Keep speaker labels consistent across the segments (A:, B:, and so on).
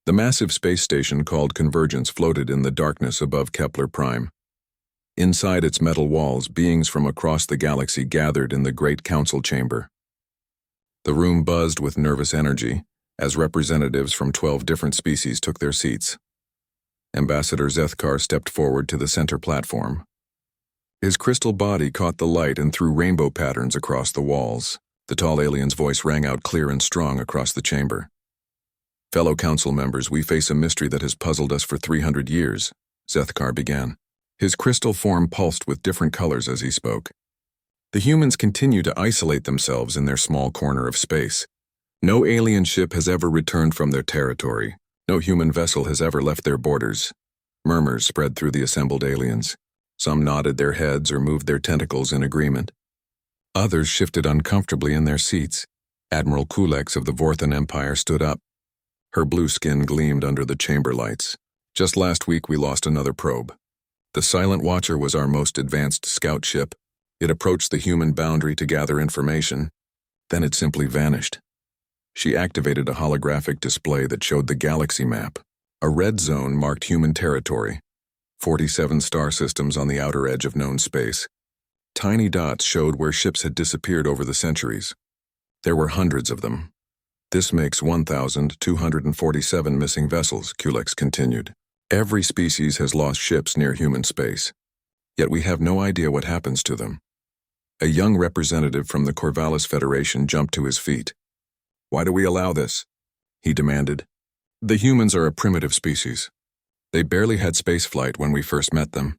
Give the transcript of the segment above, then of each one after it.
A: The massive space station called Convergence floated in the darkness above Kepler Prime. Inside its metal walls, beings from across the galaxy gathered in the Great Council Chamber. The room buzzed with nervous energy as representatives from 12 different species took their seats. Ambassador Zethkar stepped forward to the center platform. His crystal body caught the light and threw rainbow patterns across the walls. The tall alien's voice rang out clear and strong across the chamber. "Fellow council members, we face a mystery that has puzzled us for 300 years, Zethkar began. His crystal form pulsed with different colors as he spoke. The humans continue to isolate themselves in their small corner of space. No alien ship has ever returned from their territory. No human vessel has ever left their borders. Murmurs spread through the assembled aliens. Some nodded their heads or moved their tentacles in agreement. Others shifted uncomfortably in their seats. Admiral Kulex of the Vorthan Empire stood up. Her blue skin gleamed under the chamber lights. "Just last week we lost another probe. The Silent Watcher was our most advanced scout ship. It approached the human boundary to gather information. Then it simply vanished." She activated a holographic display that showed the galaxy map. A red zone marked human territory. 47 star systems on the outer edge of known space. Tiny dots showed where ships had disappeared over the centuries. There were hundreds of them. "This makes 1,247 missing vessels," Kulex continued. "Every species has lost ships near human space. Yet we have no idea what happens to them." A young representative from the Corvallis Federation jumped to his feet. "Why do we allow this?" he demanded. "The humans are a primitive species. They barely had spaceflight when we first met them.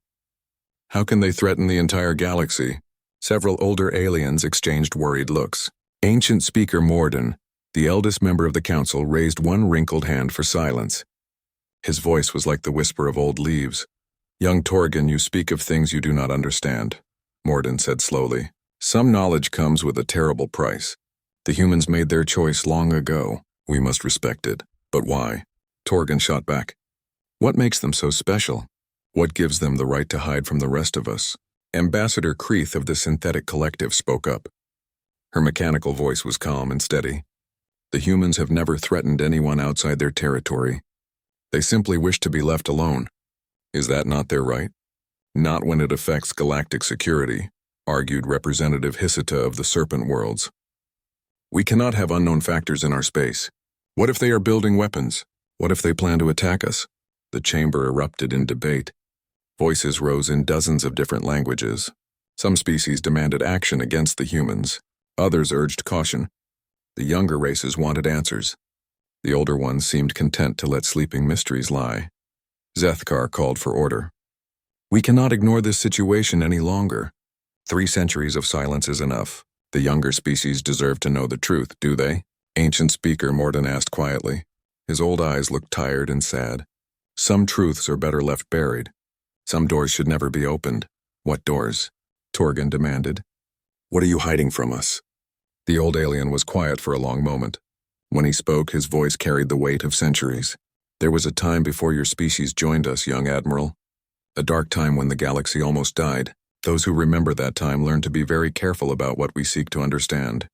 A: How can they threaten the entire galaxy?" Several older aliens exchanged worried looks. Ancient Speaker Morden, the eldest member of the council, raised one wrinkled hand for silence. His voice was like the whisper of old leaves. "Young Torgan, you speak of things you do not understand," Morden said slowly. "Some knowledge comes with a terrible price. The humans made their choice long ago. We must respect it. But why?" Torgan shot back. "What makes them so special? What gives them the right to hide from the rest of us?" Ambassador Kreeth of the Synthetic Collective spoke up. Her mechanical voice was calm and steady. "The humans have never threatened anyone outside their territory. They simply wish to be left alone. Is that not their right?" "Not when it affects galactic security," argued Representative Hisita of the Serpent Worlds. "We cannot have unknown factors in our space. What if they are building weapons? What if they plan to attack us?" The chamber erupted in debate. Voices rose in dozens of different languages. Some species demanded action against the humans. Others urged caution. The younger races wanted answers. The older ones seemed content to let sleeping mysteries lie. Zethkar called for order. "We cannot ignore this situation any longer. 3 centuries of silence is enough. The younger species deserve to know the truth, do they?" Ancient Speaker Morden asked quietly. His old eyes looked tired and sad. "Some truths are better left buried. Some doors should never be opened." "What doors?" Torgan demanded. "What are you hiding from us?" The old alien was quiet for a long moment. When he spoke, his voice carried the weight of centuries. "There was a time before your species joined us, young Admiral. A dark time when the galaxy almost died. Those who remember that time learn to be very careful about what we seek to understand."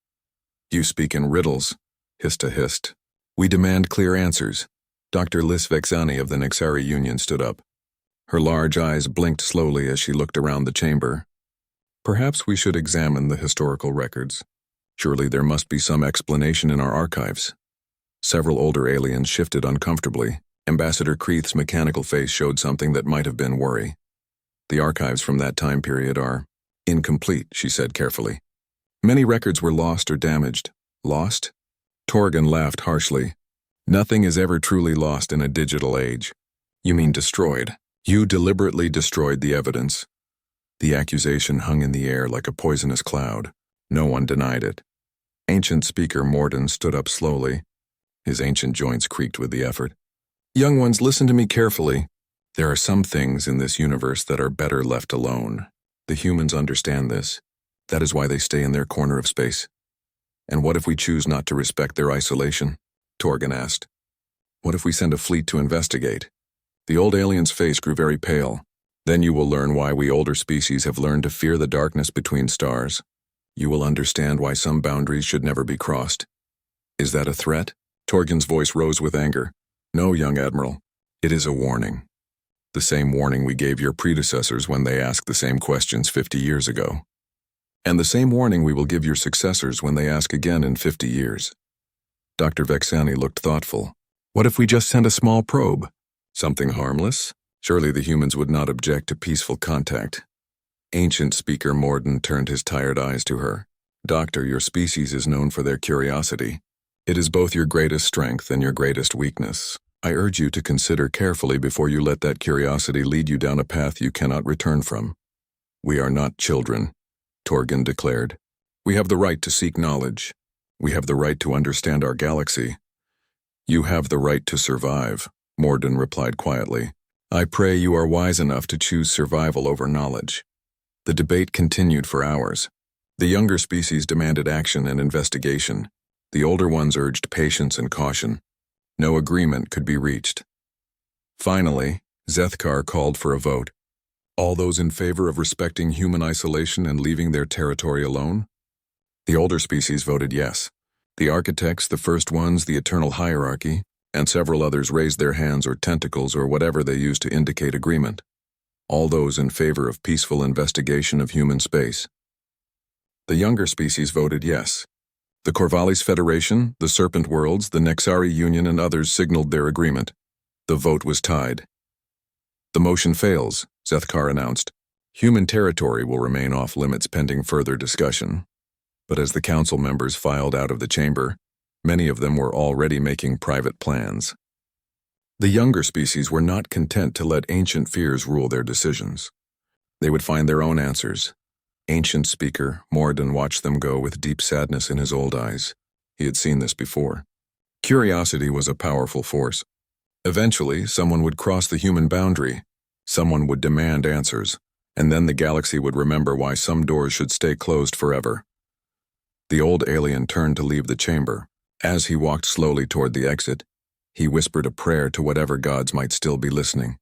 A: "You speak in riddles," Hista hissed. "We demand clear answers." Dr. Lis Vexani of the Nexari Union stood up. Her large eyes blinked slowly as she looked around the chamber. "Perhaps we should examine the historical records. Surely there must be some explanation in our archives." Several older aliens shifted uncomfortably. Ambassador Kreeth's mechanical face showed something that might have been worry. "The archives from that time period are incomplete," she said carefully. "Many records were lost or damaged." "Lost?" Torgan laughed harshly. "Nothing is ever truly lost in a digital age." "You mean destroyed. You deliberately destroyed the evidence." The accusation hung in the air like a poisonous cloud. No one denied it. Ancient Speaker Morden stood up slowly. His ancient joints creaked with the effort. "Young ones, listen to me carefully. There are some things in this universe that are better left alone. The humans understand this. That is why they stay in their corner of space." "And what if we choose not to respect their isolation?" Torgan asked. "What if we send a fleet to investigate?" The old alien's face grew very pale. "Then you will learn why we older species have learned to fear the darkness between stars. You will understand why some boundaries should never be crossed." "Is that a threat?" Torgan's voice rose with anger. No, young Admiral. It is a warning. The same warning we gave your predecessors when they asked the same questions 50 years ago. And the same warning we will give your successors when they ask again in 50 years. Dr. Vexani looked thoughtful. What if we just sent a small probe? Something harmless? Surely the humans would not object to peaceful contact. Ancient Speaker Morden turned his tired eyes to her. Doctor, your species is known for their curiosity. It is both your greatest strength and your greatest weakness. I urge you to consider carefully before you let that curiosity lead you down a path you cannot return from. We are not children, Torgan declared. We have the right to seek knowledge. We have the right to understand our galaxy. You have the right to survive, Morden replied quietly. I pray you are wise enough to choose survival over knowledge. The debate continued for hours. The younger species demanded action and investigation. The older ones urged patience and caution. No agreement could be reached. Finally, Zethkar called for a vote. All those in favor of respecting human isolation and leaving their territory alone? The older species voted yes. The architects, the first ones, the eternal hierarchy, and several others raised their hands or tentacles or whatever they used to indicate agreement. All those in favor of peaceful investigation of human space. The younger species voted yes. The Corvallis Federation, the Serpent Worlds, the Nexari Union, and others signaled their agreement. The vote was tied. The motion fails, Zethkar announced. Human territory will remain off limits pending further discussion. But as the council members filed out of the chamber, many of them were already making private plans. The younger species were not content to let ancient fears rule their decisions. They would find their own answers. Ancient Speaker Morden watched them go with deep sadness in his old eyes. He had seen this before. Curiosity was a powerful force. Eventually, someone would cross the human boundary. Someone would demand answers, and then the galaxy would remember why some doors should stay closed forever. The old alien turned to leave the chamber. As he walked slowly toward the exit, he whispered a prayer to whatever gods might still be listening.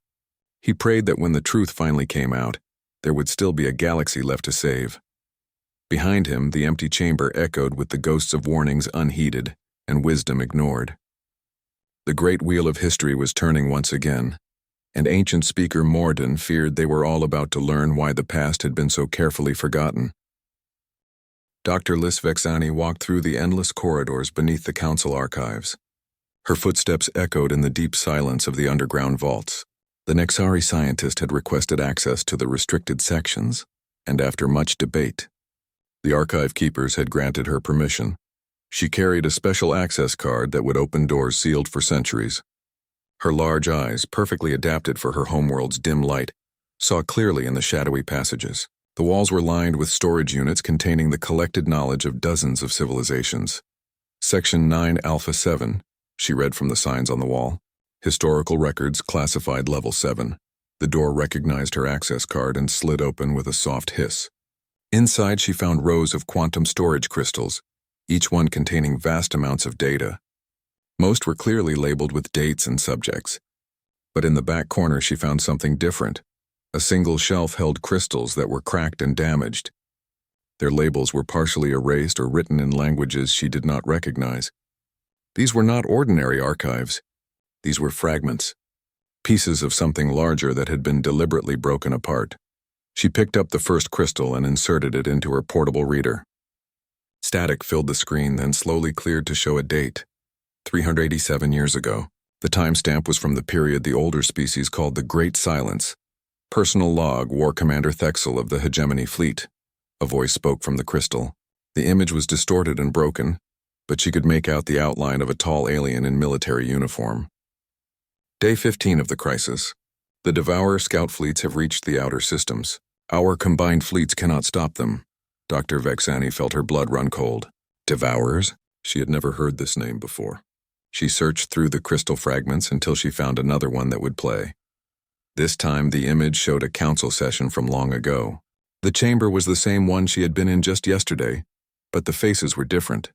A: He prayed that when the truth finally came out, there would still be a galaxy left to save. Behind him, the empty chamber echoed with the ghosts of warnings unheeded and wisdom ignored. The great wheel of history was turning once again, and Ancient Speaker Morden feared they were all about to learn why the past had been so carefully forgotten. Dr. Liz Vexani walked through the endless corridors beneath the council archives. Her footsteps echoed in the deep silence of the underground vaults. The Nexari scientist had requested access to the restricted sections, and after much debate, the archive keepers had granted her permission. She carried a special access card that would open doors sealed for centuries. Her large eyes, perfectly adapted for her homeworld's dim light, saw clearly in the shadowy passages. The walls were lined with storage units containing the collected knowledge of dozens of civilizations. Section 9 Alpha 7, she read from the signs on the wall. Historical records classified level 7. The door recognized her access card and slid open with a soft hiss. Inside she found rows of quantum storage crystals, each one containing vast amounts of data. Most were clearly labeled with dates and subjects. But in the back corner she found something different. A single shelf held crystals that were cracked and damaged. Their labels were partially erased or written in languages she did not recognize. These were not ordinary archives. These were fragments, pieces of something larger that had been deliberately broken apart. She picked up the first crystal and inserted it into her portable reader. Static filled the screen, then slowly cleared to show a date. 387 years ago. The timestamp was from the period the older species called the Great Silence. Personal log, War Commander Thexel of the Hegemony Fleet. A voice spoke from the crystal. The image was distorted and broken, but she could make out the outline of a tall alien in military uniform. Day 15 of the crisis. The Devourer scout fleets have reached the outer systems. Our combined fleets cannot stop them. Dr. Vexani felt her blood run cold. Devourers? She had never heard this name before. She searched through the crystal fragments until she found another one that would play. This time the image showed a council session from long ago. The chamber was the same one she had been in just yesterday, but the faces were different.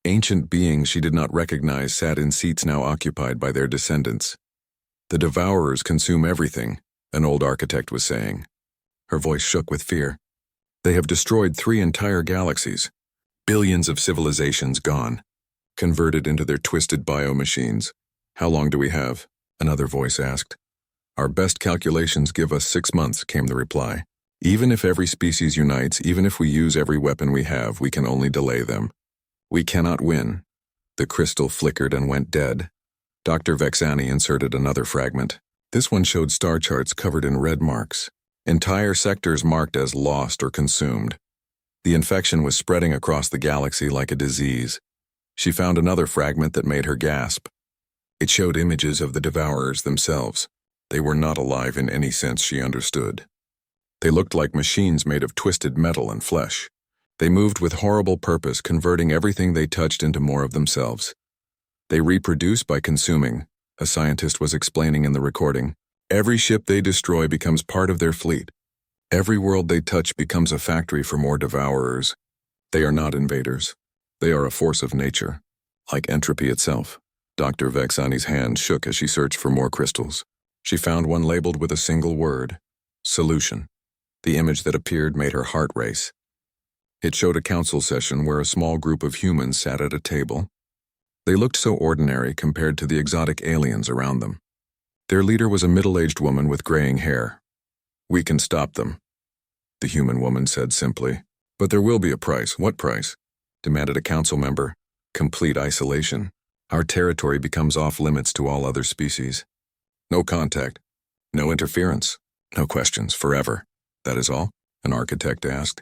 A: Ancient beings she did not recognize sat in seats now occupied by their descendants. The Devourers consume everything, an old architect was saying. Her voice shook with fear. They have destroyed 3 entire galaxies. Billions of civilizations gone, converted into their twisted biomachines. How long do we have? Another voice asked. Our best calculations give us 6 months, came the reply. Even if every species unites, even if we use every weapon we have, we can only delay them. We cannot win. The crystal flickered and went dead. Dr. Vexani inserted another fragment. This one showed star charts covered in red marks. Entire sectors marked as lost or consumed. The infection was spreading across the galaxy like a disease. She found another fragment that made her gasp. It showed images of the devourers themselves. They were not alive in any sense she understood. They looked like machines made of twisted metal and flesh. They moved with horrible purpose, converting everything they touched into more of themselves. They reproduce by consuming, a scientist was explaining in the recording. Every ship they destroy becomes part of their fleet. Every world they touch becomes a factory for more devourers. They are not invaders. They are a force of nature, like entropy itself. Dr. Vexani's hand shook as she searched for more crystals. She found one labeled with a single word, solution. The image that appeared made her heart race. It showed a council session where a small group of humans sat at a table. They looked so ordinary compared to the exotic aliens around them. Their leader was a middle-aged woman with graying hair. We can stop them, the human woman said simply. But there will be a price. What price? Demanded a council member. Complete isolation. Our territory becomes off-limits to all other species. No contact. No interference. No questions. Forever. That is all? An architect asked.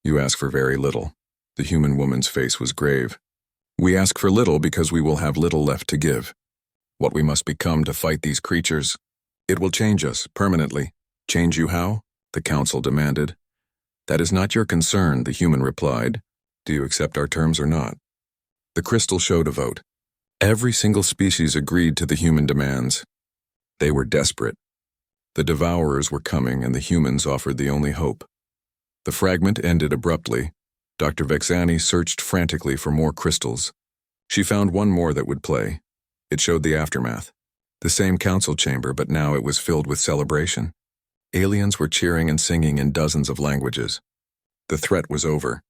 A: You ask for very little. The human woman's face was grave. We ask for little because we will have little left to give. What we must become to fight these creatures. It will change us, permanently. Change you how? The council demanded. That is not your concern, the human replied. Do you accept our terms or not? The crystal showed a vote. Every single species agreed to the human demands. They were desperate. The devourers were coming and the humans offered the only hope. The fragment ended abruptly. Dr. Vexani searched frantically for more crystals. She found one more that would play. It showed the aftermath. The same council chamber, but now it was filled with celebration. Aliens were cheering and singing in dozens of languages. The threat was over.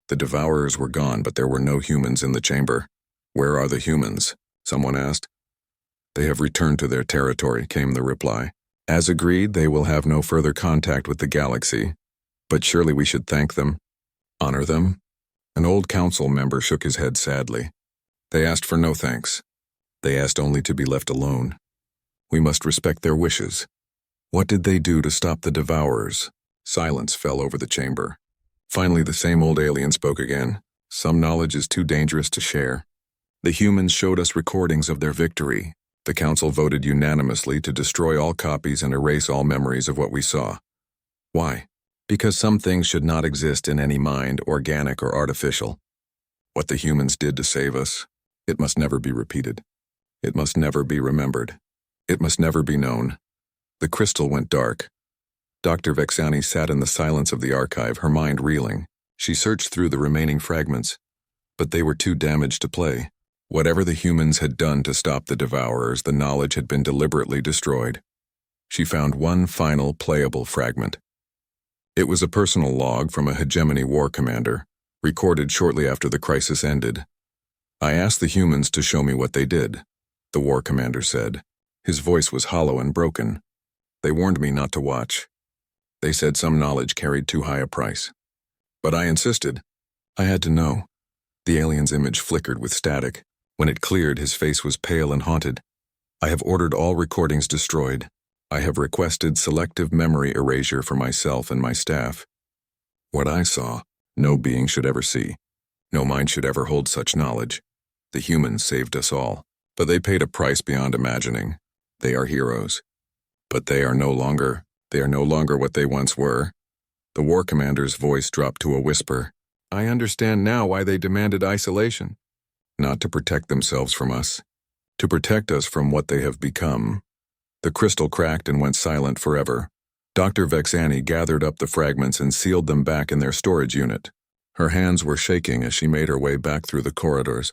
A: The devourers were gone, but there were no humans in the chamber. Where are the humans? Someone asked. They have returned to their territory, came the reply. As agreed, they will have no further contact with the galaxy. But surely we should thank them. Honor them? An old council member shook his head sadly. They asked for no thanks. They asked only to be left alone. We must respect their wishes. What did they do to stop the devourers? Silence fell over the chamber. Finally, the same old alien spoke again. Some knowledge is too dangerous to share. The humans showed us recordings of their victory. The council voted unanimously to destroy all copies and erase all memories of what we saw. Why? Because some things should not exist in any mind, organic or artificial. What the humans did to save us, it must never be repeated. It must never be remembered. It must never be known. The crystal went dark. Dr. Vexani sat in the silence of the archive, her mind reeling. She searched through the remaining fragments, but they were too damaged to play. Whatever the humans had done to stop the devourers, the knowledge had been deliberately destroyed. She found one final playable fragment. It was a personal log from a Hegemony War commander, recorded shortly after the crisis ended. I asked the humans to show me what they did, the war commander said. His voice was hollow and broken. They warned me not to watch. They said some knowledge carried too high a price. But I insisted. I had to know. The alien's image flickered with static. When it cleared, his face was pale and haunted. I have ordered all recordings destroyed. I have requested selective memory erasure for myself and my staff. What I saw, no being should ever see. No mind should ever hold such knowledge. The humans saved us all, but they paid a price beyond imagining. They are heroes. But they are no longer what they once were. The war commander's voice dropped to a whisper. I understand now why they demanded isolation. Not to protect themselves from us, to protect us from what they have become. The crystal cracked and went silent forever. Dr. Vexani gathered up the fragments and sealed them back in their storage unit. Her hands were shaking as she made her way back through the corridors.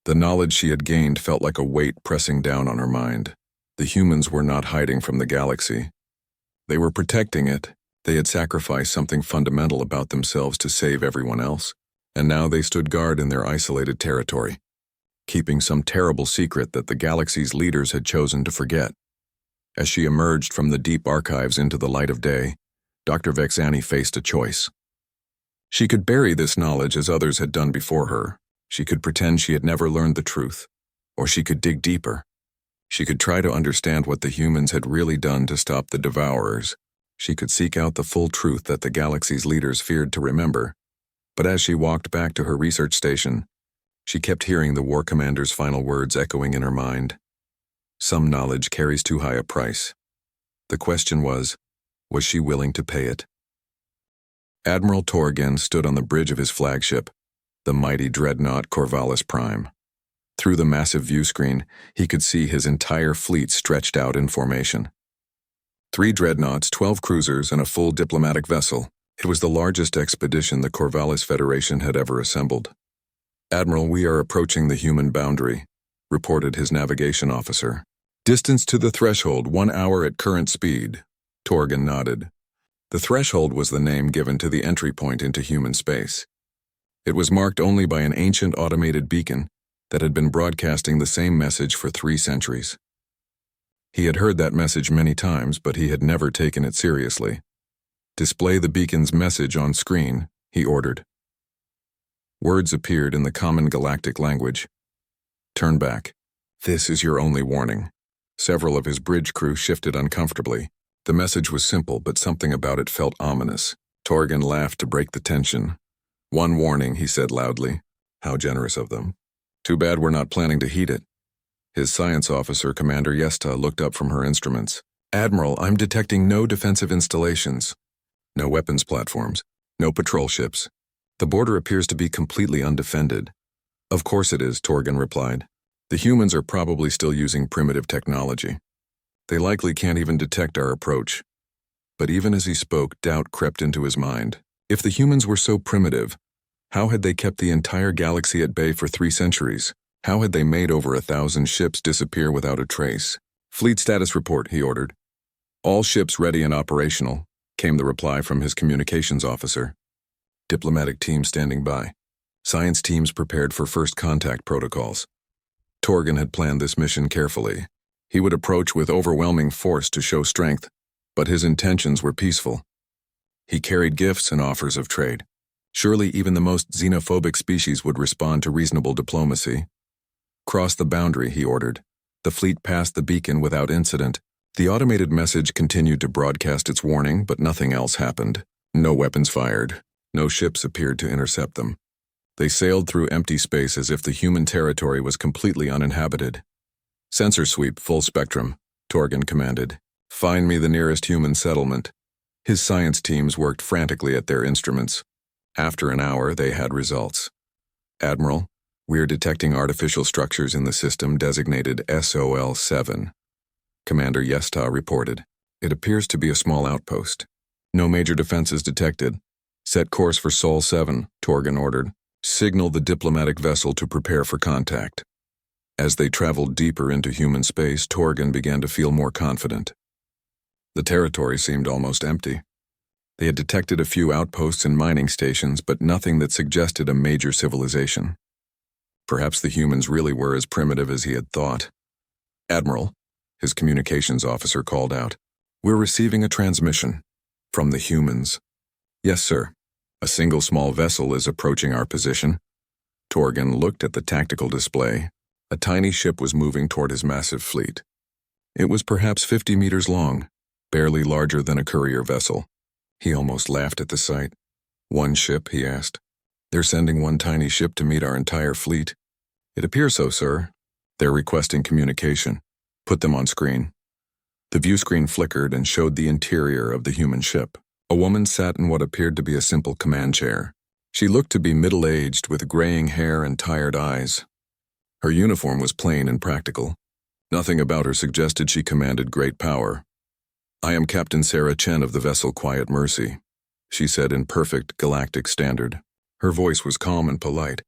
A: The knowledge she had gained felt like a weight pressing down on her mind. The humans were not hiding from the galaxy. They were protecting it. They had sacrificed something fundamental about themselves to save everyone else, and now they stood guard in their isolated territory. keeping some terrible secret that the galaxy's leaders had chosen to forget. As she emerged from the deep archives into the light of day, Dr. Vexani faced a choice. She could bury this knowledge as others had done before her. She could pretend she had never learned the truth. Or she could dig deeper. She could try to understand what the humans had really done to stop the Devourers. She could seek out the full truth that the galaxy's leaders feared to remember. But as she walked back to her research station, she kept hearing the war commander's final words echoing in her mind. Some knowledge carries too high a price. The question was she willing to pay it? Admiral Torgan stood on the bridge of his flagship, the mighty dreadnought Corvallis Prime. Through the massive view screen, he could see his entire fleet stretched out in formation. 3 dreadnoughts, 12 cruisers, and a full diplomatic vessel. It was the largest expedition the Corvallis Federation had ever assembled. "Admiral, we are approaching the human boundary," reported his navigation officer. "Distance to the threshold, 1 hour at current speed." Torgan nodded. The threshold was the name given to the entry point into human space. It was marked only by an ancient automated beacon that had been broadcasting the same message for 3 centuries. He had heard that message many times, but he had never taken it seriously. "Display the beacon's message on screen," he ordered. Words appeared in the common galactic language. "Turn back. This is your only warning." Several of his bridge crew shifted uncomfortably. The message was simple, but something about it felt ominous. Torgan laughed to break the tension. "1 warning," he said loudly. "How generous of them. Too bad we're not planning to heed it." His science officer, Commander Yesta, looked up from her instruments. "Admiral, I'm detecting no defensive installations. No weapons platforms. No patrol ships. The border appears to be completely undefended." "Of course it is," Torgan replied. "The humans are probably still using primitive technology. They likely can't even detect our approach." But even as he spoke, doubt crept into his mind. If the humans were so primitive, how had they kept the entire galaxy at bay for 3 centuries? How had they made over 1,000 ships disappear without a trace? "Fleet status report," he ordered. "All ships ready and operational," came the reply from his communications officer. "Diplomatic team standing by. Science teams prepared for first contact protocols." Torgan had planned this mission carefully. He would approach with overwhelming force to show strength, but his intentions were peaceful. He carried gifts and offers of trade. Surely even the most xenophobic species would respond to reasonable diplomacy. "Cross the boundary," he ordered. The fleet passed the beacon without incident. The automated message continued to broadcast its warning, but nothing else happened. No weapons fired. No ships appeared to intercept them. They sailed through empty space as if the human territory was completely uninhabited. "Sensor sweep, full spectrum," Torgan commanded. "Find me the nearest human settlement." His science teams worked frantically at their instruments. After an hour, they had results. "Admiral, we're detecting artificial structures in the system designated SOL-7. Commander Yesta reported. "It appears to be a small outpost. No major defenses detected. Set course for Sol-7, Torgan ordered. Signal the diplomatic vessel to prepare for contact." As they traveled deeper into human space, Torgan began to feel more confident. The territory seemed almost empty. They had detected a few outposts and mining stations, but nothing that suggested a major civilization. Perhaps the humans really were as primitive as he had thought. "Admiral," his communications officer called out, "we're receiving a transmission from the humans." "Yes, sir. A single small vessel is approaching our position." Torgan looked at the tactical display. A tiny ship was moving toward his massive fleet. It was perhaps 50 meters long, barely larger than a courier vessel. He almost laughed at the sight. "One ship?" he asked. "They're sending one tiny ship to meet our entire fleet." "It appears so, sir. They're requesting communication. Put them on screen." The view screen flickered and showed the interior of the human ship. A woman sat in what appeared to be a simple command chair. She looked to be middle-aged with graying hair and tired eyes. Her uniform was plain and practical. Nothing about her suggested she commanded great power. "I am Captain Sarah Chen of the vessel Quiet Mercy," she said in perfect galactic standard. Her voice was calm and polite.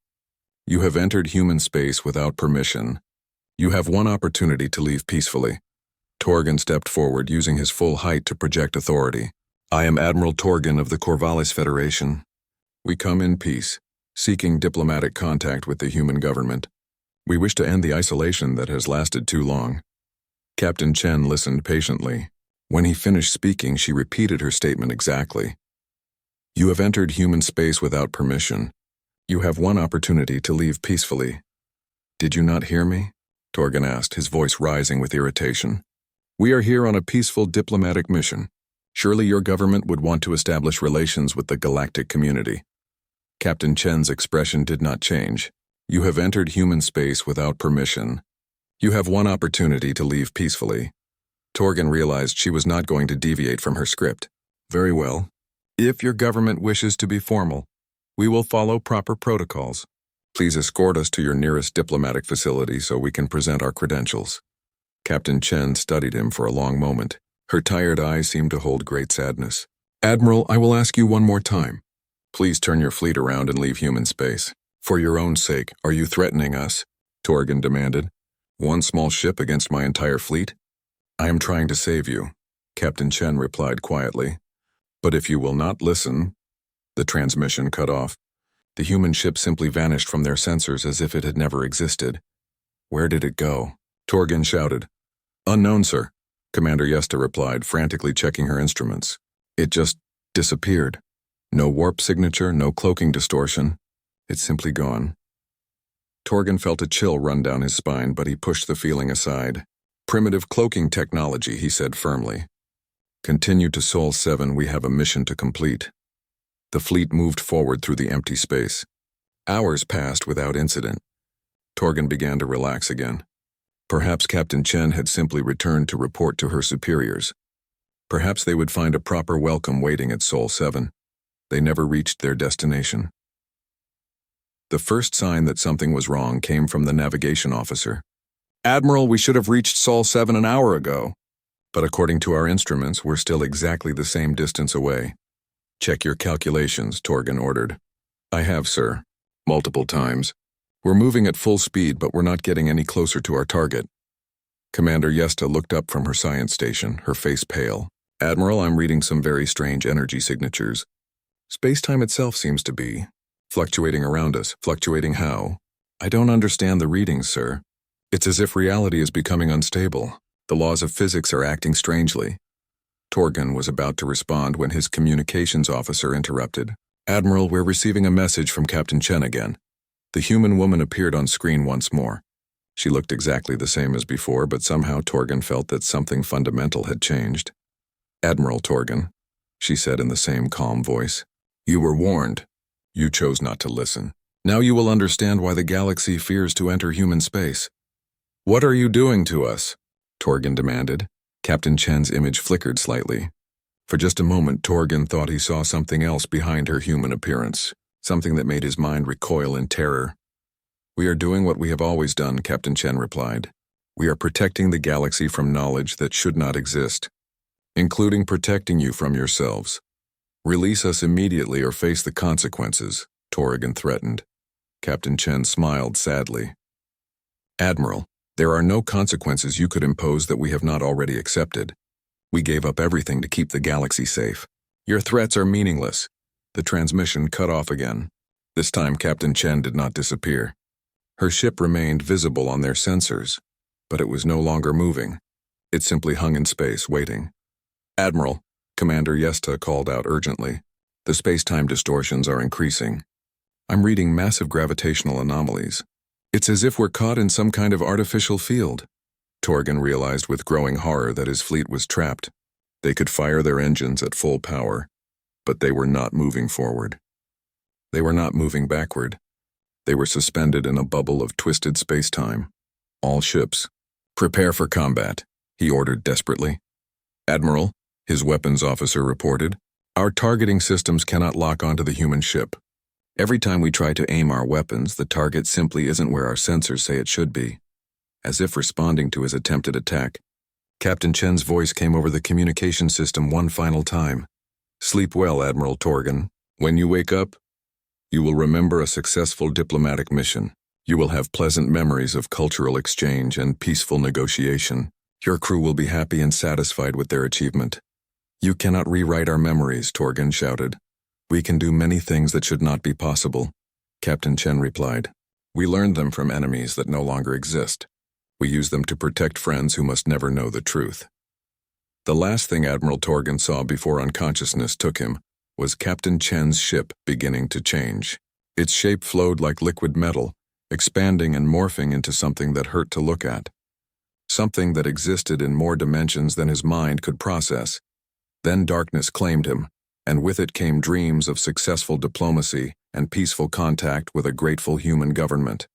A: "You have entered human space without permission. You have one opportunity to leave peacefully." Torgan stepped forward, using his full height to project authority. "I am Admiral Torgan of the Corvallis Federation. We come in peace, seeking diplomatic contact with the human government. We wish to end the isolation that has lasted too long. Captain Chen listened patiently. When he finished speaking, she repeated her statement exactly. You have entered human space without permission. You have one opportunity to leave peacefully. Did you not hear me? Torgan asked, his voice rising with irritation. We are here on a peaceful diplomatic mission. Surely your government would want to establish relations with the galactic community. Captain Chen's expression did not change. You have entered human space without permission. You have one opportunity to leave peacefully. Torgan realized she was not going to deviate from her script. Very well. If your government wishes to be formal, we will follow proper protocols. Please escort us to your nearest diplomatic facility so we can present our credentials. Captain Chen studied him for a long moment. Her tired eyes seemed to hold great sadness. Admiral, I will ask you one more time. Please turn your fleet around and leave human space. For your own sake, are you threatening us? Torgan demanded. One small ship against my entire fleet? I am trying to save you, Captain Chen replied quietly. But if you will not listen... The transmission cut off. The human ship simply vanished from their sensors as if it had never existed. Where did it go? Torgan shouted. Unknown, sir, Commander Yesta replied, frantically checking her instruments. It just disappeared. No warp signature, no cloaking distortion. It's simply gone. Torgan felt a chill run down his spine, but he pushed the feeling aside. Primitive cloaking technology, he said firmly. Continue to Sol 7, we have a mission to complete. The fleet moved forward through the empty space. Hours passed without incident. Torgan began to relax again. Perhaps Captain Chen had simply returned to report to her superiors. Perhaps they would find a proper welcome waiting at Sol 7. They never reached their destination. The first sign that something was wrong came from the navigation officer. Admiral, we should have reached Sol 7 an hour ago. But according to our instruments, we're still exactly the same distance away. Check your calculations, Torgan ordered. I have, sir. Multiple times. We're moving at full speed, but we're not getting any closer to our target. Commander Yesta looked up from her science station, her face pale. Admiral, I'm reading some very strange energy signatures. Space-time itself seems to be fluctuating around us. Fluctuating how? I don't understand the readings, sir. It's as if reality is becoming unstable. The laws of physics are acting strangely. Torgan was about to respond when his communications officer interrupted. Admiral, we're receiving a message from Captain Chen again. The human woman appeared on screen once more. She looked exactly the same as before, but somehow Torgan felt that something fundamental had changed. Admiral Torgan, she said in the same calm voice. You were warned. You chose not to listen. Now you will understand why the galaxy fears to enter human space. What are you doing to us? Torgan demanded. Captain Chen's image flickered slightly. For just a moment, Torgan thought he saw something else behind her human appearance, something that made his mind recoil in terror. We are doing what we have always done, Captain Chen replied. We are protecting the galaxy from knowledge that should not exist, including protecting you from yourselves. Release us immediately or face the consequences, Torgan threatened. Captain Chen smiled sadly. Admiral, there are no consequences you could impose that we have not already accepted. We gave up everything to keep the galaxy safe. Your threats are meaningless. The transmission cut off again. This time Captain Chen did not disappear. Her ship remained visible on their sensors, but it was no longer moving. It simply hung in space, waiting. Admiral, Commander Yesta called out urgently. The space-time distortions are increasing. I'm reading massive gravitational anomalies. It's as if we're caught in some kind of artificial field. Torgan realized with growing horror that his fleet was trapped. They could fire their engines at full power, but they were not moving forward. They were not moving backward. They were suspended in a bubble of twisted space-time. All ships, prepare for combat, he ordered desperately. Admiral, his weapons officer reported, our targeting systems cannot lock onto the human ship. Every time we try to aim our weapons, the target simply isn't where our sensors say it should be. As if responding to his attempted attack, Captain Chen's voice came over the communication system one final time. Sleep well, Admiral Torgan. When you wake up, you will remember a successful diplomatic mission. You will have pleasant memories of cultural exchange and peaceful negotiation. Your crew will be happy and satisfied with their achievement. You cannot rewrite our memories, Torgan shouted. We can do many things that should not be possible, Captain Chen replied. We learned them from enemies that no longer exist. We use them to protect friends who must never know the truth. The last thing Admiral Torgan saw before unconsciousness took him was Captain Chen's ship beginning to change. Its shape flowed like liquid metal, expanding and morphing into something that hurt to look at. Something that existed in more dimensions than his mind could process. Then darkness claimed him, and with it came dreams of successful diplomacy and peaceful contact with a grateful human government.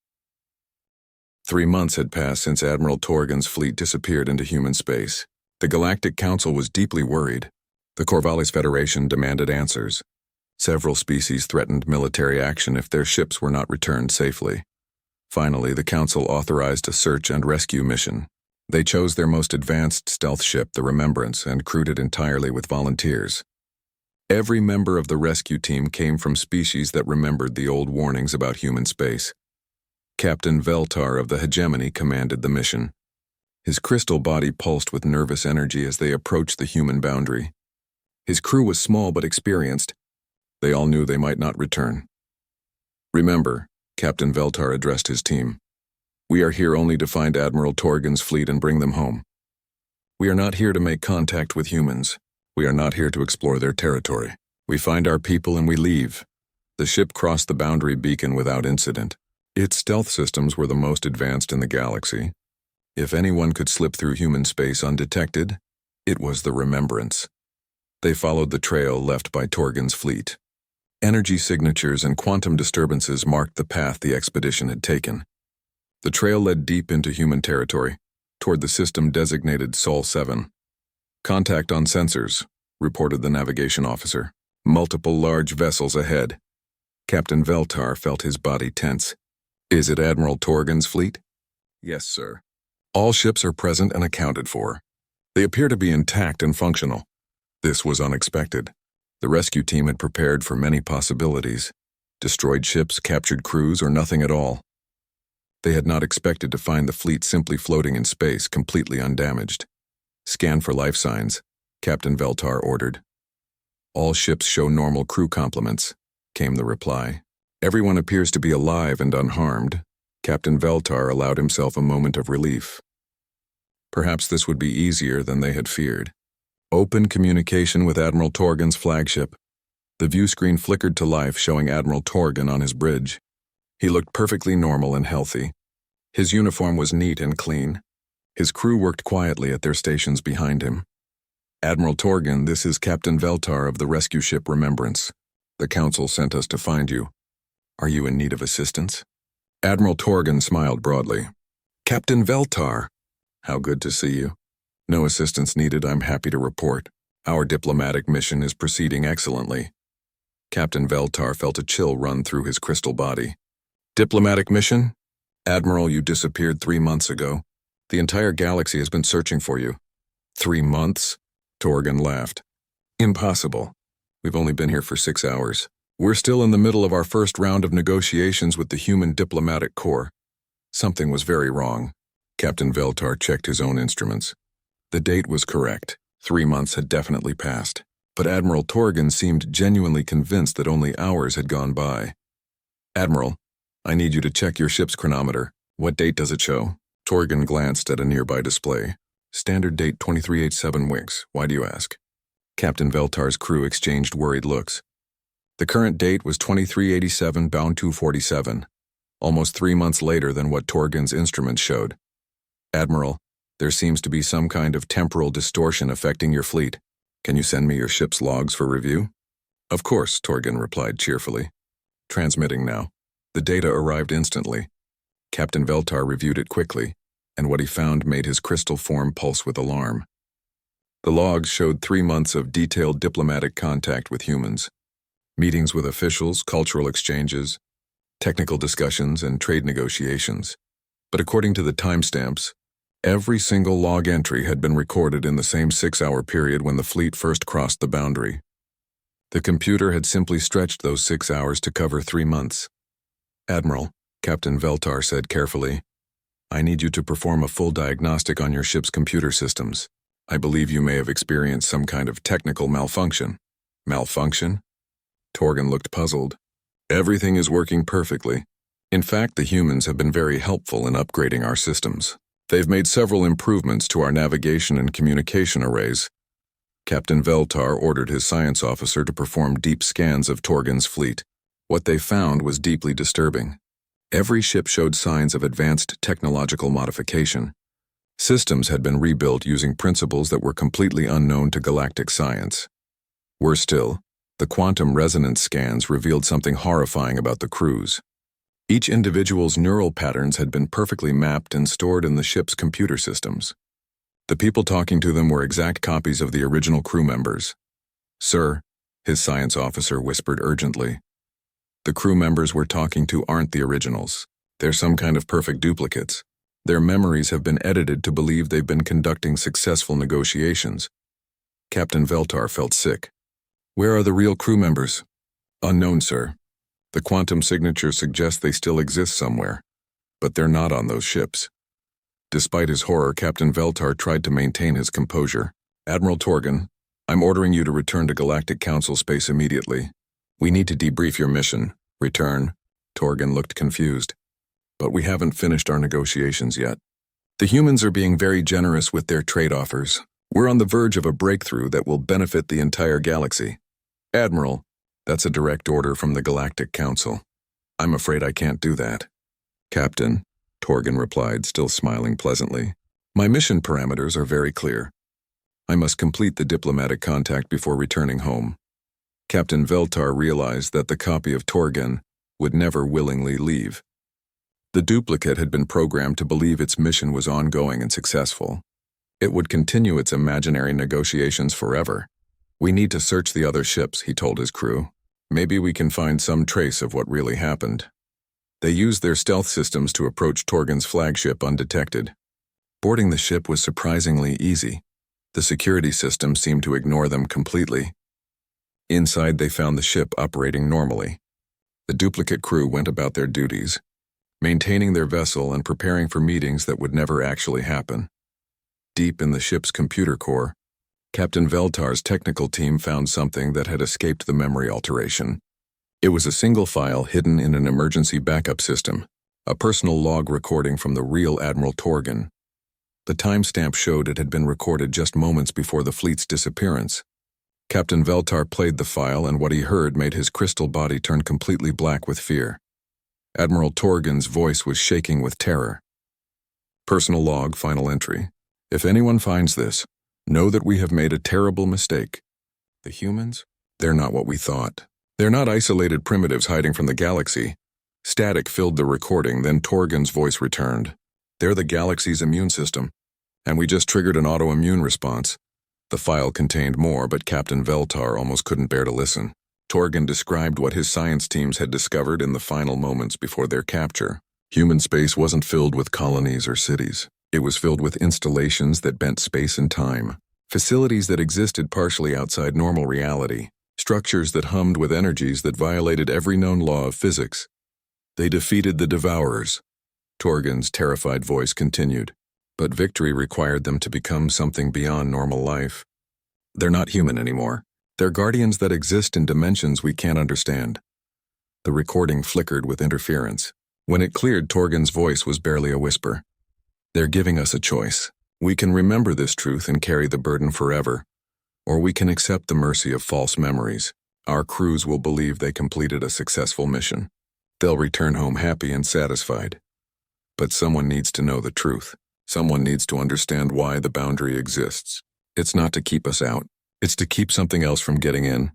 A: 3 months had passed since Admiral Torgan's fleet disappeared into human space. The Galactic Council was deeply worried. The Corvallis Federation demanded answers. Several species threatened military action if their ships were not returned safely. Finally, the Council authorized a search and rescue mission. They chose their most advanced stealth ship, the Remembrance, and crewed it entirely with volunteers. Every member of the rescue team came from species that remembered the old warnings about human space. Captain Veltar of the Hegemony commanded the mission. His crystal body pulsed with nervous energy as they approached the human boundary. His crew was small but experienced. They all knew they might not return. "Remember," Captain Veltar addressed his team, "we are here only to find Admiral Torgan's fleet and bring them home. We are not here to make contact with humans. We are not here to explore their territory. We find our people and we leave." The ship crossed the boundary beacon without incident. Its stealth systems were the most advanced in the galaxy. If anyone could slip through human space undetected, it was the Remembrance. They followed the trail left by Torgan's fleet. Energy signatures and quantum disturbances marked the path the expedition had taken. The trail led deep into human territory, toward the system designated Sol 7. "Contact on sensors," reported the navigation officer. "Multiple large vessels ahead." Captain Veltar felt his body tense. "Is it Admiral Torgan's fleet?" "Yes, sir. All ships are present and accounted for. They appear to be intact and functional." This was unexpected. The rescue team had prepared for many possibilities. Destroyed ships, captured crews, or nothing at all. They had not expected to find the fleet simply floating in space, completely undamaged. "Scan for life signs," Captain Veltar ordered. "All ships show normal crew complements," came the reply. "Everyone appears to be alive and unharmed." Captain Veltar allowed himself a moment of relief. Perhaps this would be easier than they had feared. Open communication with Admiral Torgan's flagship. The view screen flickered to life, showing Admiral Torgan on his bridge. He looked perfectly normal and healthy. His uniform was neat and clean. His crew worked quietly at their stations behind him. "Admiral Torgan, this is Captain Veltar of the rescue ship Remembrance. The Council sent us to find you. Are you in need of assistance?" Admiral Torgan smiled broadly. "Captain Veltar, how good to see you. No assistance needed, I'm happy to report. Our diplomatic mission is proceeding excellently." Captain Veltar felt a chill run through his crystal body. "Diplomatic mission? Admiral, you disappeared 3 months ago. The entire galaxy has been searching for you." 3 months? Torgan laughed. "Impossible. We've only been here for 6 hours. We're still in the middle of our first round of negotiations with the human diplomatic corps. Something was very wrong." Captain Veltar checked his own instruments. The date was correct. 3 months had definitely passed. But Admiral Torgan seemed genuinely convinced that only hours had gone by. "Admiral, I need you to check your ship's chronometer. What date does it show?" Torgan glanced at a nearby display. "Standard date 2387 Winks. Why do you ask?" Captain Veltar's crew exchanged worried looks. The current date was 2387 bound 247, almost 3 months later than what Torgan's instruments showed. "Admiral, there seems to be some kind of temporal distortion affecting your fleet. Can you send me your ship's logs for review?" "Of course," Torgan replied cheerfully. "Transmitting now." The data arrived instantly. Captain Veltar reviewed it quickly, and what he found made his crystal form pulse with alarm. The logs showed 3 months of detailed diplomatic contact with humans. Meetings with officials, cultural exchanges, technical discussions, and trade negotiations. But according to the timestamps, every single log entry had been recorded in the same 6-hour period when the fleet first crossed the boundary. The computer had simply stretched those 6 hours to cover 3 months. "Admiral," Captain Veltar said carefully, "I need you to perform a full diagnostic on your ship's computer systems. I believe you may have experienced some kind of technical malfunction." "Malfunction?" Torgan looked puzzled. "Everything is working perfectly. In fact, the humans have been very helpful in upgrading our systems. They've made several improvements to our navigation and communication arrays. Captain Veltar ordered his science officer to perform deep scans of Torgan's fleet. What they found was deeply disturbing. Every ship showed signs of advanced technological modification. Systems had been rebuilt using principles that were completely unknown to galactic science. Worse still, the quantum resonance scans revealed something horrifying about the crews. Each individual's neural patterns had been perfectly mapped and stored in the ship's computer systems. The people talking to them were exact copies of the original crew members. "Sir," his science officer whispered urgently, "the crew members we're talking to aren't the originals. They're some kind of perfect duplicates. Their memories have been edited to believe they've been conducting successful negotiations." Captain Veltar felt sick. "Where are the real crew members?" "Unknown, sir. The quantum signature suggests they still exist somewhere, but they're not on those ships." Despite his horror, Captain Veltar tried to maintain his composure. "Admiral Torgan, I'm ordering you to return to Galactic Council space immediately. We need to debrief your mission." "Return?" Torgan looked confused. "But we haven't finished our negotiations yet. The humans are being very generous with their trade offers. We're on the verge of a breakthrough that will benefit the entire galaxy." "Admiral, that's a direct order from the Galactic Council. I'm afraid I can't do that." "Captain," Torgan replied, still smiling pleasantly, "my mission parameters are very clear. I must complete the diplomatic contact before returning home." Captain Veltar realized that the copy of Torgan would never willingly leave. The duplicate had been programmed to believe its mission was ongoing and successful. It would continue its imaginary negotiations forever. "We need to search the other ships," he told his crew. "Maybe we can find some trace of what really happened." They used their stealth systems to approach Torgan's flagship undetected. Boarding the ship was surprisingly easy. The security system seemed to ignore them completely. Inside, they found the ship operating normally. The duplicate crew went about their duties, maintaining their vessel and preparing for meetings that would never actually happen. Deep in the ship's computer core, Captain Veltar's technical team found something that had escaped the memory alteration. It was a single file hidden in an emergency backup system, a personal log recording from the real Admiral Torgan. The timestamp showed it had been recorded just moments before the fleet's disappearance. Captain Veltar played the file, and what he heard made his crystal body turn completely black with fear. Admiral Torgan's voice was shaking with terror. "Personal log, final entry. If anyone finds this, know that we have made a terrible mistake. The humans? They're not what we thought. They're not isolated primitives hiding from the galaxy." Static filled the recording, then Torgan's voice returned. "They're the galaxy's immune system, and we just triggered an autoimmune response." The file contained more, but Captain Veltar almost couldn't bear to listen. Torgan described what his science teams had discovered in the final moments before their capture. Human space wasn't filled with colonies or cities. It was filled with installations that bent space and time, facilities that existed partially outside normal reality, structures that hummed with energies that violated every known law of physics. "They defeated the Devourers," Torgan's terrified voice continued. "But victory required them to become something beyond normal life. They're not human anymore. They're guardians that exist in dimensions we can't understand." The recording flickered with interference. When it cleared, Torgan's voice was barely a whisper. "They're giving us a choice. We can remember this truth and carry the burden forever, or we can accept the mercy of false memories. Our crews will believe they completed a successful mission. They'll return home happy and satisfied. But someone needs to know the truth. Someone needs to understand why the boundary exists. It's not to keep us out. It's to keep something else from getting in."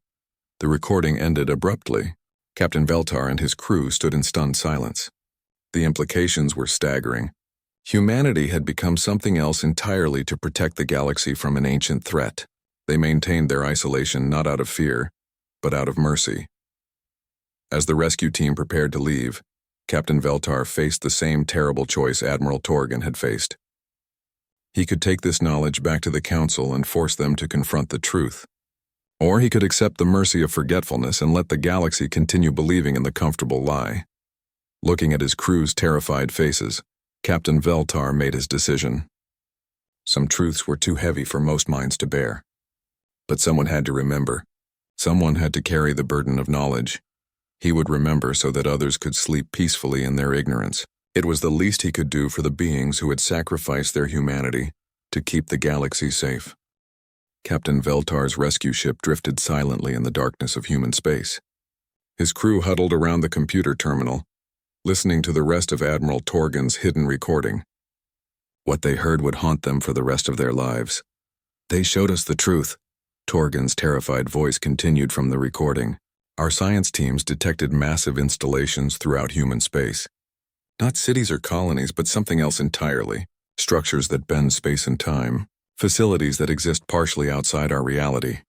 A: The recording ended abruptly. Captain Veltar and his crew stood in stunned silence. The implications were staggering. Humanity had become something else entirely to protect the galaxy from an ancient threat. They maintained their isolation not out of fear, but out of mercy. As the rescue team prepared to leave, Captain Veltar faced the same terrible choice Admiral Torgan had faced. He could take this knowledge back to the Council and force them to confront the truth. Or he could accept the mercy of forgetfulness and let the galaxy continue believing in the comfortable lie. Looking at his crew's terrified faces, Captain Veltar made his decision. Some truths were too heavy for most minds to bear. But someone had to remember. Someone had to carry the burden of knowledge. He would remember so that others could sleep peacefully in their ignorance. It was the least he could do for the beings who had sacrificed their humanity to keep the galaxy safe. Captain Veltar's rescue ship drifted silently in the darkness of human space. His crew huddled around the computer terminal, listening to the rest of Admiral Torgan's hidden recording. What they heard would haunt them for the rest of their lives. "They showed us the truth," Torgan's terrified voice continued from the recording. "Our science teams detected massive installations throughout human space. Not cities or colonies, but something else entirely. Structures that bend space and time. Facilities that exist partially outside our reality."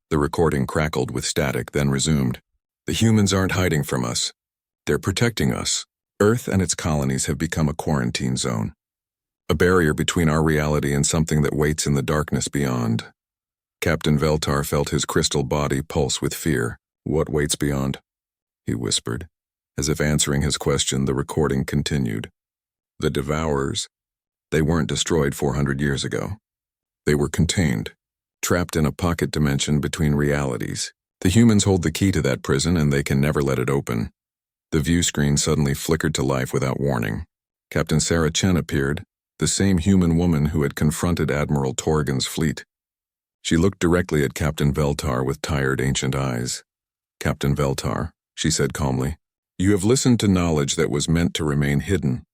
A: The recording crackled with static, then resumed. "The humans aren't hiding from us. They're protecting us. Earth and its colonies have become a quarantine zone. A barrier between our reality and something that waits in the darkness beyond." Captain Veltar felt his crystal body pulse with fear. "What waits beyond?" he whispered. As if answering his question, the recording continued. "The Devourers. They weren't destroyed 400 years ago. They were contained, trapped in a pocket dimension between realities. The humans hold the key to that prison and they can never let it open." The view screen suddenly flickered to life without warning. Captain Sarah Chen appeared, the same human woman who had confronted Admiral Torgan's fleet. She looked directly at Captain Veltar with tired ancient eyes. "Captain Veltar," she said calmly, "you have listened to knowledge that was meant to remain hidden.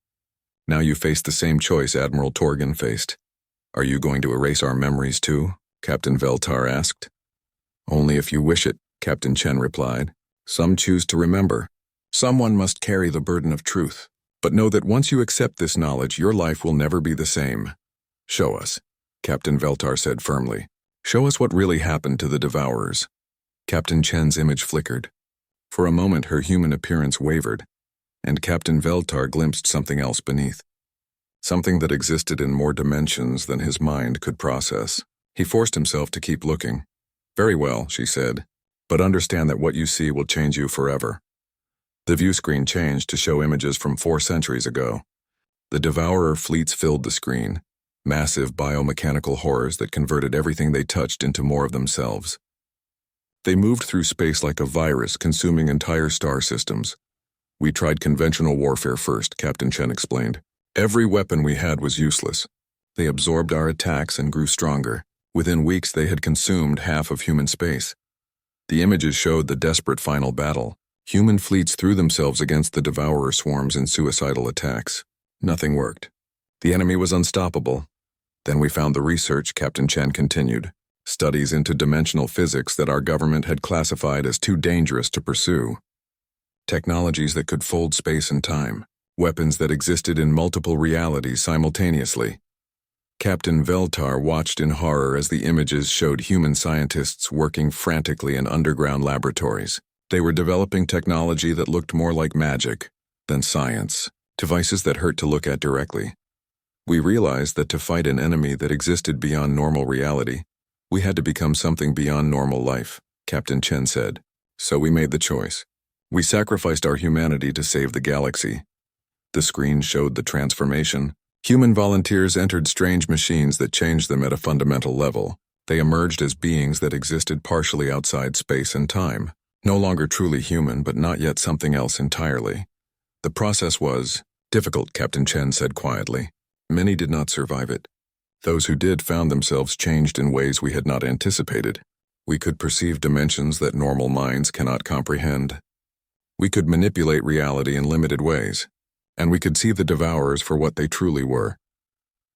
A: Now you face the same choice Admiral Torgan faced. Are you going to erase our memories too?" Captain Veltar asked. "Only if you wish it," Captain Chen replied. "Some choose to remember. Someone must carry the burden of truth. But know that once you accept this knowledge, your life will never be the same." "Show us," Captain Veltar said firmly. "Show us what really happened to the Devourers." Captain Chen's image flickered. For a moment her human appearance wavered, and Captain Veltar glimpsed something else beneath. Something that existed in more dimensions than his mind could process. He forced himself to keep looking. "Very well," she said, "but understand that what you see will change you forever." The view screen changed to show images from 4 centuries ago. The Devourer fleets filled the screen, massive biomechanical horrors that converted everything they touched into more of themselves. They moved through space like a virus, consuming entire star systems. "We tried conventional warfare first," Captain Chen explained. "Every weapon we had was useless. They absorbed our attacks and grew stronger. Within weeks they had consumed half of human space." The images showed the desperate final battle. Human fleets threw themselves against the Devourer swarms in suicidal attacks. Nothing worked. The enemy was unstoppable. Then we found the research, Captain Chen continued. Studies into dimensional physics that our government had classified as too dangerous to pursue. Technologies that could fold space and time. Weapons that existed in multiple realities simultaneously. Captain Veltar watched in horror as the images showed human scientists working frantically in underground laboratories. They were developing technology that looked more like magic than science, devices that hurt to look at directly. We realized that to fight an enemy that existed beyond normal reality, we had to become something beyond normal life, Captain Chen said. So we made the choice. We sacrificed our humanity to save the galaxy. The screen showed the transformation. Human volunteers entered strange machines that changed them at a fundamental level. They emerged as beings that existed partially outside space and time. No longer truly human, but not yet something else entirely. The process was difficult, Captain Chen said quietly. Many did not survive it. Those who did found themselves changed in ways we had not anticipated. We could perceive dimensions that normal minds cannot comprehend. We could manipulate reality in limited ways, and we could see the Devourers for what they truly were.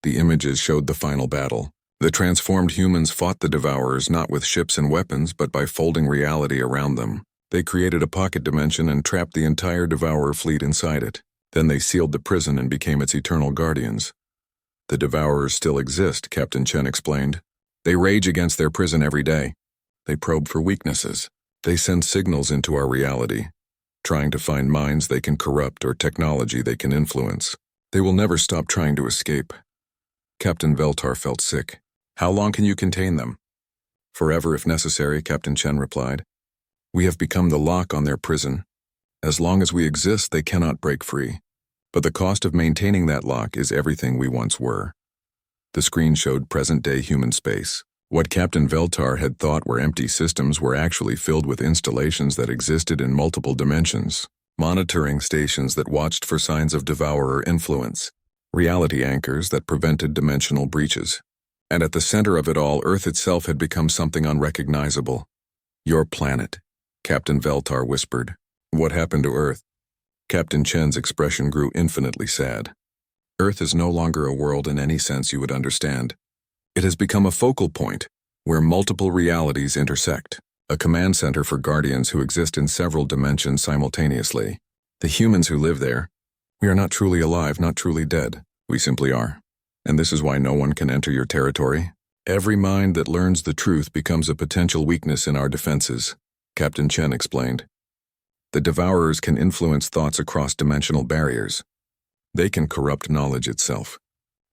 A: The images showed the final battle. The transformed humans fought the Devourers not with ships and weapons, but by folding reality around them. They created a pocket dimension and trapped the entire Devourer fleet inside it. Then they sealed the prison and became its eternal guardians. The Devourers still exist, Captain Chen explained. They rage against their prison every day. They probe for weaknesses. They send signals into our reality, trying to find minds they can corrupt or technology they can influence. They will never stop trying to escape. Captain Veltar felt sick. How long can you contain them? Forever if necessary, Captain Chen replied. We have become the lock on their prison. As long as we exist, they cannot break free. But the cost of maintaining that lock is everything we once were. The screen showed present-day human space. What Captain Veltar had thought were empty systems were actually filled with installations that existed in multiple dimensions, monitoring stations that watched for signs of devourer influence, reality anchors that prevented dimensional breaches. And at the center of it all, Earth itself had become something unrecognizable. Your planet, Captain Veltar whispered. What happened to Earth? Captain Chen's expression grew infinitely sad. Earth is no longer a world in any sense you would understand. It has become a focal point, where multiple realities intersect, a command center for guardians who exist in several dimensions simultaneously. The humans who live there, we are not truly alive, not truly dead. We simply are. And this is why no one can enter your territory. Every mind that learns the truth becomes a potential weakness in our defenses, Captain Chen explained. The Devourers can influence thoughts across dimensional barriers. They can corrupt knowledge itself.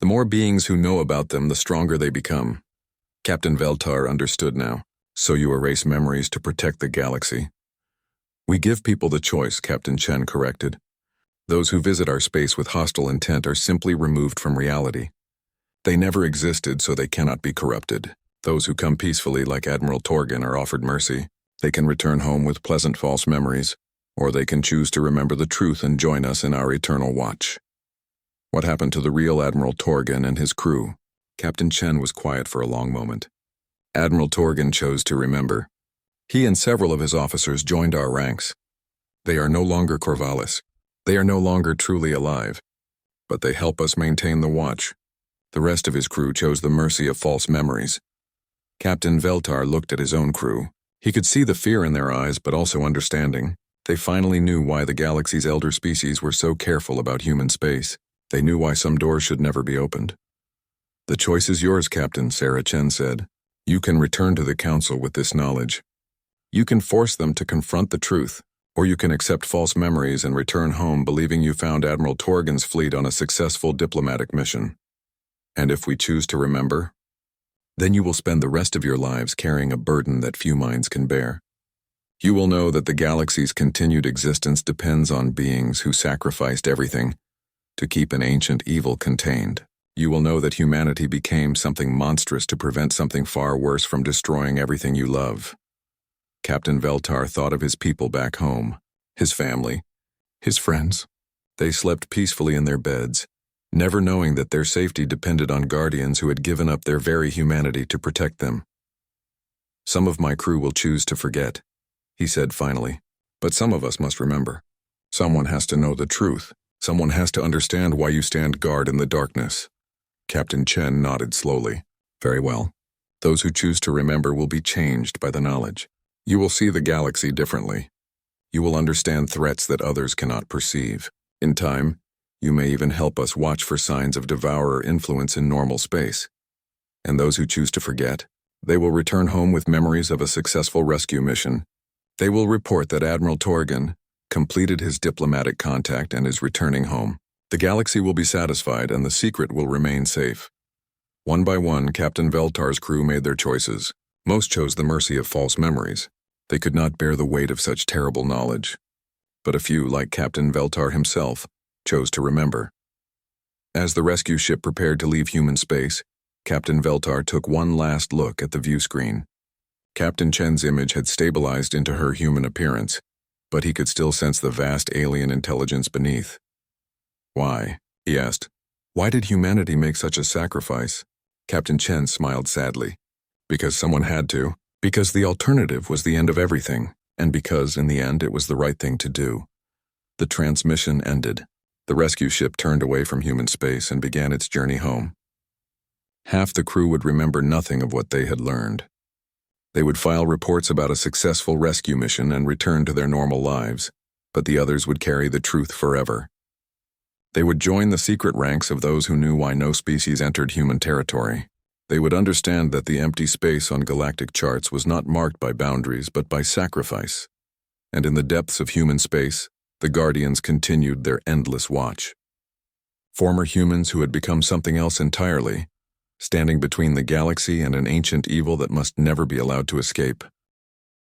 A: The more beings who know about them, the stronger they become. Captain Veltar understood now. So you erase memories to protect the galaxy. We give people the choice, Captain Chen corrected. Those who visit our space with hostile intent are simply removed from reality. They never existed, so they cannot be corrupted. Those who come peacefully, like Admiral Torgan, are offered mercy. They can return home with pleasant false memories, or they can choose to remember the truth and join us in our eternal watch. What happened to the real Admiral Torgan and his crew? Captain Chen was quiet for a long moment. Admiral Torgan chose to remember. He and several of his officers joined our ranks. They are no longer Corvallis. They are no longer truly alive. But they help us maintain the watch. The rest of his crew chose the mercy of false memories. Captain Veltar looked at his own crew. He could see the fear in their eyes, but also understanding. They finally knew why the galaxy's elder species were so careful about human space. They knew why some doors should never be opened. The choice is yours, Captain, Sarah Chen said. You can return to the Council with this knowledge. You can force them to confront the truth, or you can accept false memories and return home believing you found Admiral Torgan's fleet on a successful diplomatic mission. And if we choose to remember, then you will spend the rest of your lives carrying a burden that few minds can bear. You will know that the galaxy's continued existence depends on beings who sacrificed everything to keep an ancient evil contained. You will know that humanity became something monstrous to prevent something far worse from destroying everything you love. Captain Veltar thought of his people back home, his family, his friends. They slept peacefully in their beds, never knowing that their safety depended on guardians who had given up their very humanity to protect them. Some of my crew will choose to forget, he said finally, but some of us must remember. Someone has to know the truth. Someone has to understand why you stand guard in the darkness. Captain Chen nodded slowly. Very well. Those who choose to remember will be changed by the knowledge. You will see the galaxy differently. You will understand threats that others cannot perceive. In time, you may even help us watch for signs of devourer influence in normal space. And those who choose to forget, they will return home with memories of a successful rescue mission. They will report that Admiral Torgan completed his diplomatic contact and is returning home. The galaxy will be satisfied and the secret will remain safe. One by one, Captain Veltar's crew made their choices. Most chose the mercy of false memories. They could not bear the weight of such terrible knowledge. But a few, like Captain Veltar himself, chose to remember. As the rescue ship prepared to leave human space, Captain Veltar took one last look at the view screen. Captain Chen's image had stabilized into her human appearance, but he could still sense the vast alien intelligence beneath. Why? He asked. Why did humanity make such a sacrifice? Captain Chen smiled sadly. Because someone had to. Because the alternative was the end of everything. And because, in the end, it was the right thing to do. The transmission ended. The rescue ship turned away from human space and began its journey home. Half the crew would remember nothing of what they had learned. They would file reports about a successful rescue mission and return to their normal lives, but the others would carry the truth forever. They would join the secret ranks of those who knew why no species entered human territory. They would understand that the empty space on galactic charts was not marked by boundaries but by sacrifice. And in the depths of human space, the Guardians continued their endless watch. Former humans who had become something else entirely, standing between the galaxy and an ancient evil that must never be allowed to escape.